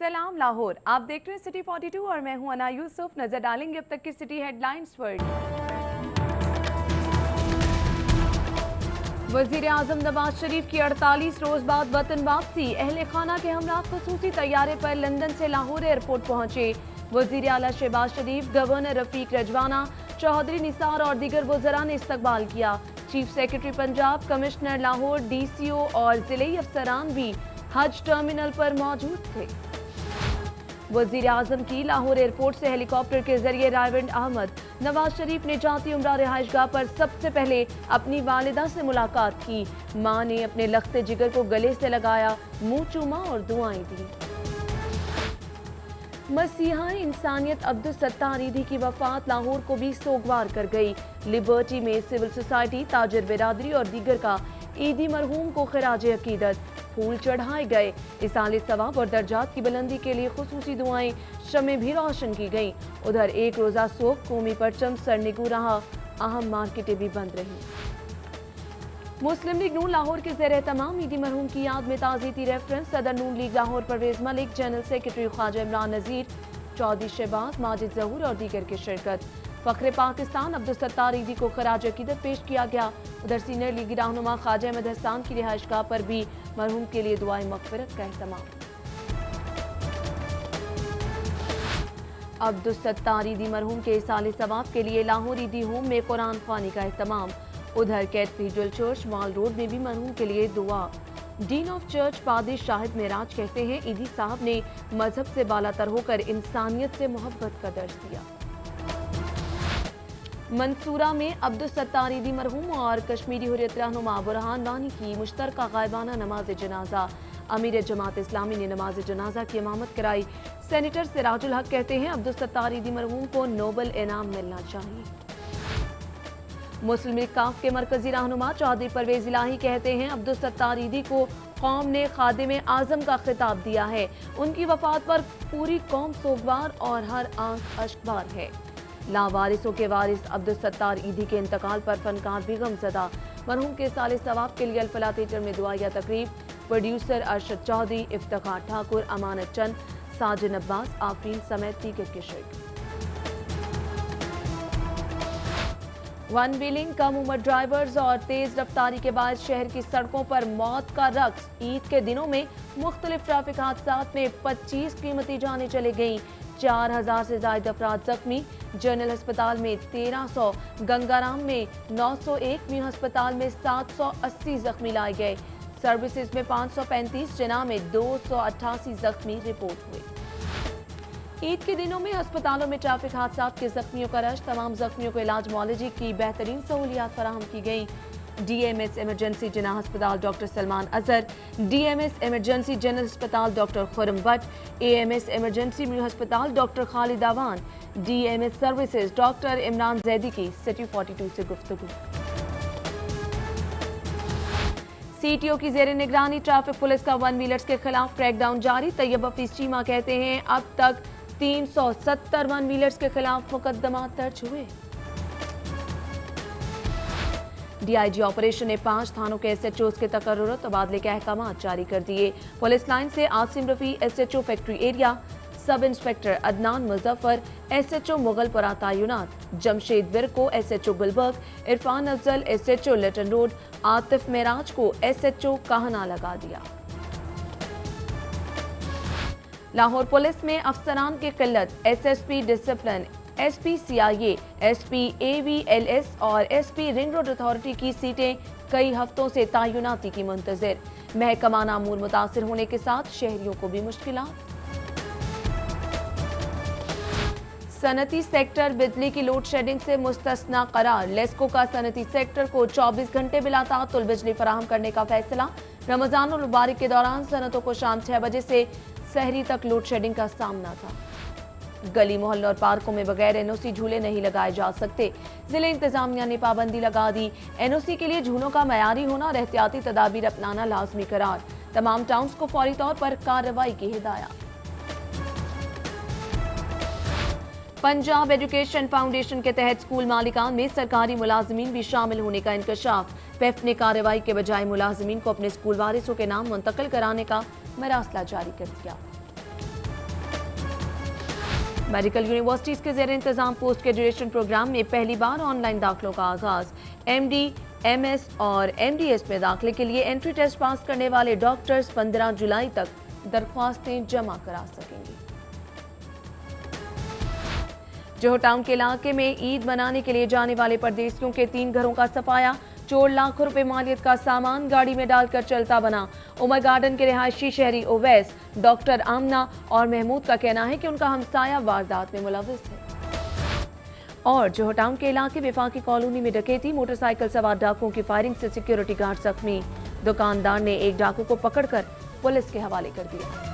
सलाम लाहौर, आप देख रहे हैं सिटी 42 और मैं हूं अना यूसुफ। नजर डालेंगे अब तक की सिटी हेडलाइंस पर। वजीर आजम नवाज शरीफ की 48 रोज बाद वतन वापसी। अहले खाना के हमरा खसूसी तैयारे पर लंदन से लाहौर एयरपोर्ट पहुंचे। वजीर आला शहबाज शरीफ, गवर्नर रफीक रजवाना, चौधरी निसार और दीगर वज़रा ने इस्तकबाल किया। Chief secretary Punjab, commissioner Lahore, DCO और जिले अफसरान भी हज टर्मिनल पर मौजूद थे। वजीर आजम की लाहौर एयरपोर्ट से हेलीकॉप्टर के जरिए रायविंड अहमद। नवाज शरीफ ने जाती उम्रा रिहाइशगाह पर सबसे पहले अपनी वालिदा से मुलाकात की। मां ने अपने लख्ते जिगर को गले से लगाया, मुंह चूमा और दुआएं दी। मसीहा इंसानियत अब्दुल सत्तार ईदी की वफात लाहौर को भी सोगवार कर गई। लिबर्टी में सिविल सोसाइटी, ताजर बिरादरी और दीगर का ईदी मरहूम को खिराज अकीदत, फूल चढ़ाए गए। इसाले सवाब और दर्जात की बुलंदी के लिए खुसूसी दुआएं, शमें भी रोशन की गईं। उधर एक रोजा सोख, कौमी परचम सरनिगू रहा, अहम मार्केटें भी बंद रहीं। मुस्लिम लीग नून लाहौर के ज़ेर तमाम ईदी मरहूम की याद में ताज़ीती रेफरेंस। सदर Noon League Lahore Parvez Malik, general secretary Khawaja Imran Nazir, Chaudhry Shahbaz, Majid Zahoor और दीगर की शिरकत। फ़ख्रे पाकिस्तान अब्दुल सत्तार ईदी को खराज अकीदत पेश किया गया। उधर सीनियर लीगी रहनुमा ख्वाजा अहमद हस्तान की रिहाइशगाह पर भी मरहूम के लिए दुआए मग़फ़िरत का एहतमाम। अब्दुल सत्तार ईदी मरहूम के इसाले सवाब के लिए लाहौर ईदी होम में कुरान ख़वानी का एहतमाम। उधर कैथेड्रल चर्च माल रोड में भी मरहूम के लिए दुआ। डीन ऑफ चर्च पादी शाहिद मेराज कहते हैं, ईदी साहब ने मजहब से बालातर होकर इंसानियत से मोहब्बत का दर्ज दिया। मंसूरा में अब्दुल सत्तार ईदी मरहूम और कश्मीरी हुर्रियत रहनुमा बुरहान वानी की मुश्तरका गायबाना नमाज जनाजा। अमीर जमात इस्लामी ने नमाज जनाजा की इमामत कराई। सेनेटर सिराजुल हक कहते हैं, अब्दुल सत्तार ईदी मरहूम को नोबल इनाम मिलना चाहिए। मुस्लिम लीग काफ के मरकजी रहनुमा चौधरी परवेज इलाही कहते हैं, अब्दुल सत्तार ईदी को कौम ने खादिम आजम का खिताब दिया है। उनकी वफात पर पूरी कौम सोगवार और हर आंख अश्कबार है। लावारिसों के वारिस अब्दुल सत्तार ईदी के इंतकाल पर फनकार भी गमज़दा। मरहूम के साले सवाब के लिए अल-फलाह थिएटर में दुआया तकरीब। प्रोड्यूसर अरशद चौधरी, इफ्तिखार ठाकुर, अमानत चंद, साजिन अब्बास, आफरीन समेत दीगर के शिरकत। वन व्हीलिंग, कम उम्र ड्राइवर्स और तेज रफ्तारी के बाद शहर की सड़कों पर मौत का रक्स। ईद के दिनों में मुख्तलिफ ट्रैफिक हादसात में 25 कीमती जानें चली गईं। 4000 से ज्यादा अफराद जख्मी। जनरल अस्पताल में 1300, गंगाराम में 901, न्यू अस्पताल में 780 जख्मी लाए गए। सर्विसेज में 535, जना में 288 जख्मी रिपोर्ट हुए। ईद के दिनों में अस्पतालों में ट्रैफिक हादसात के जख्मियों का रश। तमाम जख्मियों को इलाज मुआलजे की बेहतरीन सहूलियात फराहम की गई। DMS इमरजेंसी जिना अस्पताल doctor Salman Azhar, DMS emergency general अस्पताल doctor Khurram Bhatt, AMS emergency new अस्पताल doctor Khalid Awan, DMS services doctor Imran Zaidi की सिटी 42 से गुफ्तगू। CTO की जेर निगरानी ट्रैफिक पुलिस का वन व्हीलर्स के खिलाफ क्रैकडाउन जारी। तैयब हफीज चीमा कहते हैं, अब तक 370 वन व्हीलर्स के खिलाफ मुकदमा दर्ज हुए। DIG ऑपरेशन ने 5 थानों के SHOs के तकर्रुर तबादले के अहकाम जारी कर दिए। पुलिस लाइन से Asim Rafi SHO factory area, sub inspector Adnan Muzaffar SHO Mughalpura तैनात, जमशेद विर को SHO Gulberg, Irfan Afzal SHO Lytton road, Atif Meraj को SHO कहना लगा दिया। लाहौर पुलिस में अफसरान की किल्लत। SSP discipline, SP CIA, SP AVLS और SP रिंग रोड अथॉरिटी की सीटें कई हफ्तों से तैनाती की मुंतजिर। महकमा मामूर मुतासिर होने के साथ शहरियों को भी मुश्किलात। सनती सेक्टर बिजली की लोड शेडिंग से मुस्तस्ना करार। लेस्को का सनती सेक्टर को 24 घंटे बिला ताअत्तुल बिजली फराहम करने का फैसला। रमजान और मुबारक के दौरान सनतों को शाम 6 बजे से सहरी तक लोड शेडिंग का सामना था। गली मोहल्लों और पार्कों में बगैर NOC झूले नहीं लगाए जा सकते। जिले इंतजामिया ने पाबंदी लगा दी। NOC के लिए झूलों का मयारी होना और एहतियाती तदाबीर अपनाना लाजमी करार। तमाम टाउन्स को फौरी तौर पर कार्रवाई की हिदायत। पंजाब एजुकेशन फाउंडेशन के तहत स्कूल मालिकान में सरकारी मुलाजमीन भी शामिल होने का इंकशाफ। पेफ ने कार्रवाई के बजाय मुलाजमीन को अपने स्कूल वारिसों के नाम मुंतकिल कराने का मरासला जारी कर दिया। मेडिकल यूनिवर्सिटीज के ज़ेर इंतजाम पोस्ट ग्रेजुएशन प्रोग्राम में पहली बार ऑनलाइन दाखिलों का आगाज। MD, MS और MDS में दाखिले के लिए एंट्री टेस्ट पास करने वाले डॉक्टर्स 15 जुलाई तक दरख्वास्तें जमा करा सकेंगे। जोहर टाउन के इलाके में ईद मनाने के लिए जाने वाले परदेशियों के 3 घरों का सफाया। चोर लाखों रुपए मालियत का सामान गाड़ी में डालकर चलता बना। उमर गार्डन के रिहायशी शहरी ओवैस, डॉक्टर आमना और महमूद का कहना है कि उनका हमसाया वारदात में मुलविस है। और जोहर टाउन के इलाके विफाकी कॉलोनी में डकैती, मोटरसाइकिल सवार डाकुओं की फायरिंग से सिक्योरिटी गार्ड जख्मी। दुकानदार ने एक डाकू को पकड़कर पुलिस के हवाले कर दिया।